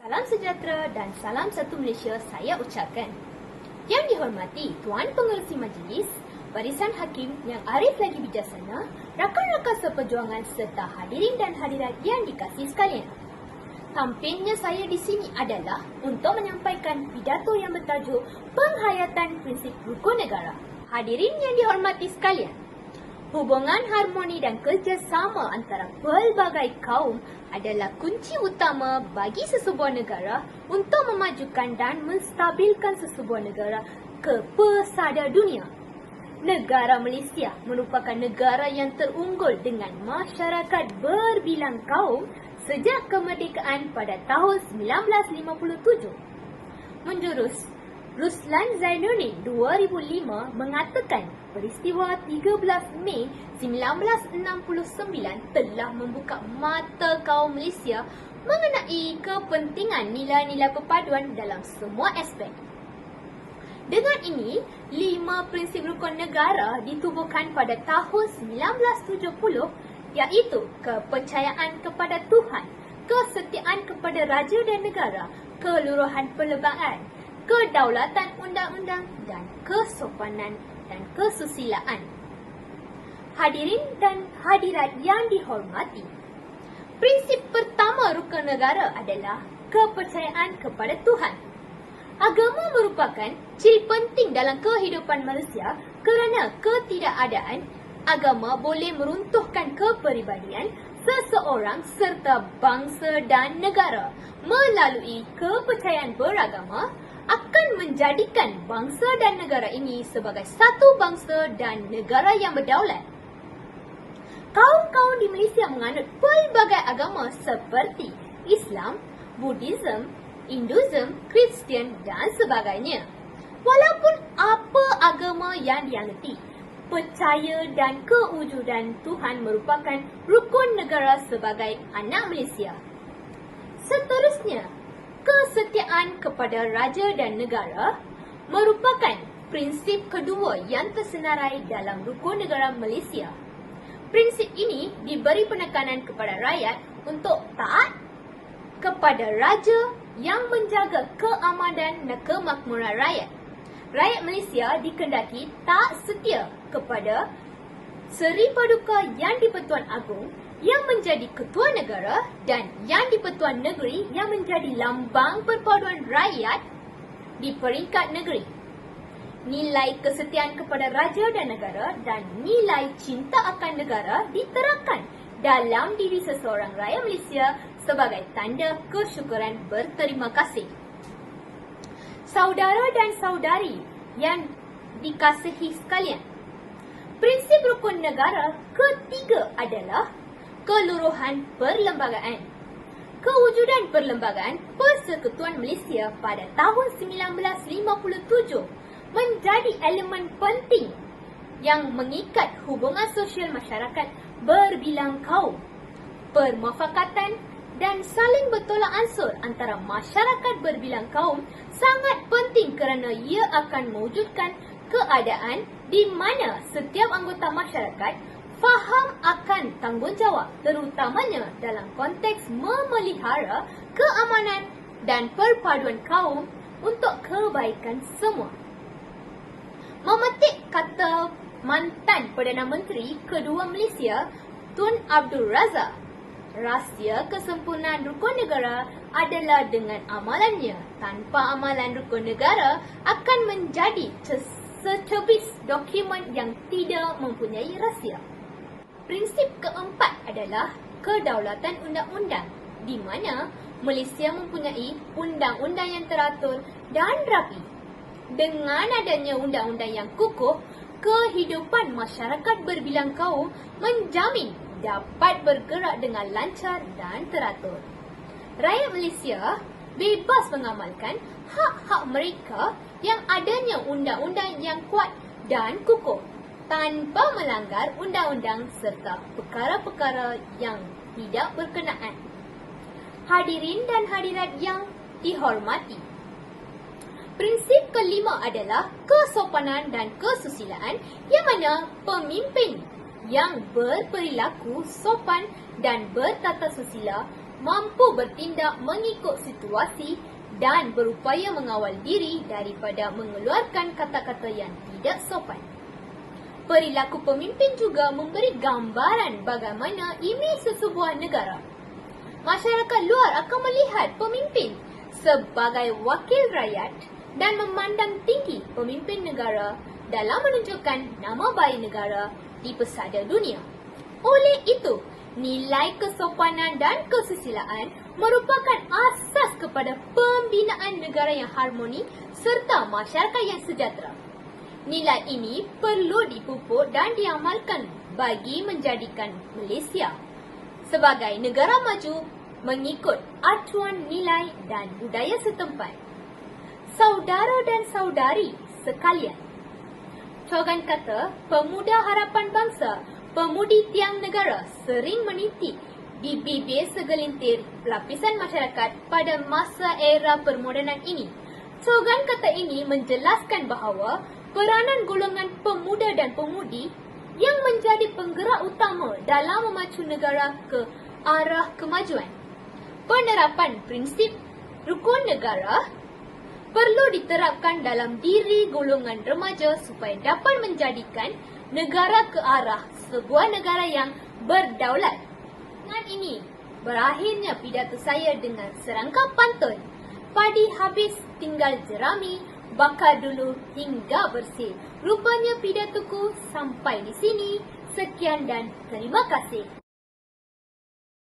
Salam sejahtera dan salam satu Malaysia saya ucapkan. Yang dihormati Tuan Pengerusi Majlis, barisan hakim yang arif lagi bijaksana, rakan-rakan seperjuangan serta hadirin dan hadirat yang dikasihi sekalian. Tampilnya saya di sini adalah untuk menyampaikan pidato yang bertajuk Penghayatan Prinsip Rukun Negara. Hadirin yang dihormati sekalian, hubungan harmoni dan kerjasama antara pelbagai kaum adalah kunci utama bagi sesebuah negara untuk memajukan dan menstabilkan sesebuah negara ke pesada dunia. Negara Malaysia merupakan negara yang terunggul dengan masyarakat berbilang kaum sejak kemerdekaan pada tahun 1957. Menjurus Ruslan Zainuddin 2005 mengatakan peristiwa 13 Mei 1969 telah membuka mata kaum Malaysia mengenai kepentingan nilai-nilai perpaduan dalam semua aspek. Dengan ini, 5 prinsip rukun negara ditubuhkan pada tahun 1970, iaitu kepercayaan kepada Tuhan, kesetiaan kepada raja dan negara, keluruhan perlembagaan, kedaulatan undang-undang dan kesopanan dan kesusilaan. Hadirin dan hadirat yang dihormati, prinsip pertama rukun negara adalah kepercayaan kepada Tuhan. Agama merupakan ciri penting dalam kehidupan manusia kerana ketidakadaan agama boleh meruntuhkan kepribadian seseorang serta bangsa dan negara. Melalui kepercayaan beragama akan menjadikan bangsa dan negara ini sebagai satu bangsa dan negara yang berdaulat. Kaum-kaum di Malaysia menganut pelbagai agama seperti Islam, Buddhism, Hinduism, Kristian dan sebagainya. Walaupun apa agama yang dianggap, percaya dan kewujudan Tuhan merupakan rukun negara sebagai anak Malaysia. Seterusnya, kesetiaan kepada raja dan negara merupakan prinsip kedua yang tersenarai dalam rukun negara Malaysia. Prinsip ini diberi penekanan kepada rakyat untuk taat kepada raja yang menjaga keamanan dan kemakmuran rakyat. Rakyat Malaysia dikendaki taat setia kepada Seri Paduka Yang di-Pertuan Agong yang menjadi ketua negara dan Yang di-Pertuan Negeri yang menjadi lambang perpaduan rakyat di peringkat negeri. Nilai kesetiaan kepada raja dan negara dan nilai cinta akan negara diterapkan dalam diri seseorang rakyat Malaysia sebagai tanda kesyukuran berterima kasih. Saudara dan saudari yang dikasihi sekalian, prinsip rukun negara ketiga adalah keluruhan perlembagaan. Kewujudan Perlembagaan Persekutuan Malaysia pada tahun 1957 menjadi elemen penting yang mengikat hubungan sosial masyarakat berbilang kaum. Permufakatan dan saling bertolak ansur antara masyarakat berbilang kaum sangat penting kerana ia akan mewujudkan keadaan di mana setiap anggota masyarakat faham akan tanggungjawab, terutamanya dalam konteks memelihara keamanan dan perpaduan kaum untuk kebaikan semua. Memetik kata mantan Perdana Menteri kedua Malaysia, Tun Abdul Razak, rahsia kesempurnaan rukun negara adalah dengan amalannya. Tanpa amalan rukun negara akan menjadi secebis dokumen yang tidak mempunyai rahsia. Prinsip keempat adalah kedaulatan undang-undang, di mana Malaysia mempunyai undang-undang yang teratur dan rapi. Dengan adanya undang-undang yang kukuh, kehidupan masyarakat berbilang kaum menjamin dapat bergerak dengan lancar dan teratur. Rakyat Malaysia bebas mengamalkan hak-hak mereka yang adanya undang-undang yang kuat dan kukuh tanpa melanggar undang-undang serta perkara-perkara yang tidak berkenaan. Hadirin dan hadirat yang dihormati, prinsip kelima adalah kesopanan dan kesusilaan, yang mana pemimpin yang berperilaku sopan dan bertata susila mampu bertindak mengikut situasi dan berupaya mengawal diri daripada mengeluarkan kata-kata yang tidak sopan. Perilaku pemimpin juga memberi gambaran bagaimana imej sesebuah negara. Masyarakat luar akan melihat pemimpin sebagai wakil rakyat dan memandang tinggi pemimpin negara dalam menunjukkan nama baik negara di pesada dunia. Oleh itu, nilai kesopanan dan kesusilaan merupakan asas kepada pembinaan negara yang harmoni serta masyarakat yang sejahtera. Nilai ini perlu dipupuk dan diamalkan bagi menjadikan Malaysia sebagai negara maju mengikut acuan nilai dan budaya setempat. Saudara dan saudari sekalian, Cogan kata pemuda harapan bangsa, pemudi tiang negara sering menitik di bibir segelintir lapisan masyarakat pada masa era permodenan ini. Cogan kata ini menjelaskan bahawa peranan golongan pemuda dan pemudi yang menjadi penggerak utama dalam memacu negara ke arah kemajuan. Penerapan prinsip rukun negara perlu diterapkan dalam diri golongan remaja supaya dapat menjadikan negara ke arah sebuah negara yang berdaulat. Dengan ini, berakhirnya pidato saya dengan serangkap pantun. Padi habis tinggal jerami, bakar dulu hingga bersih. Rupanya pidatoku sampai di sini. Sekian dan terima kasih.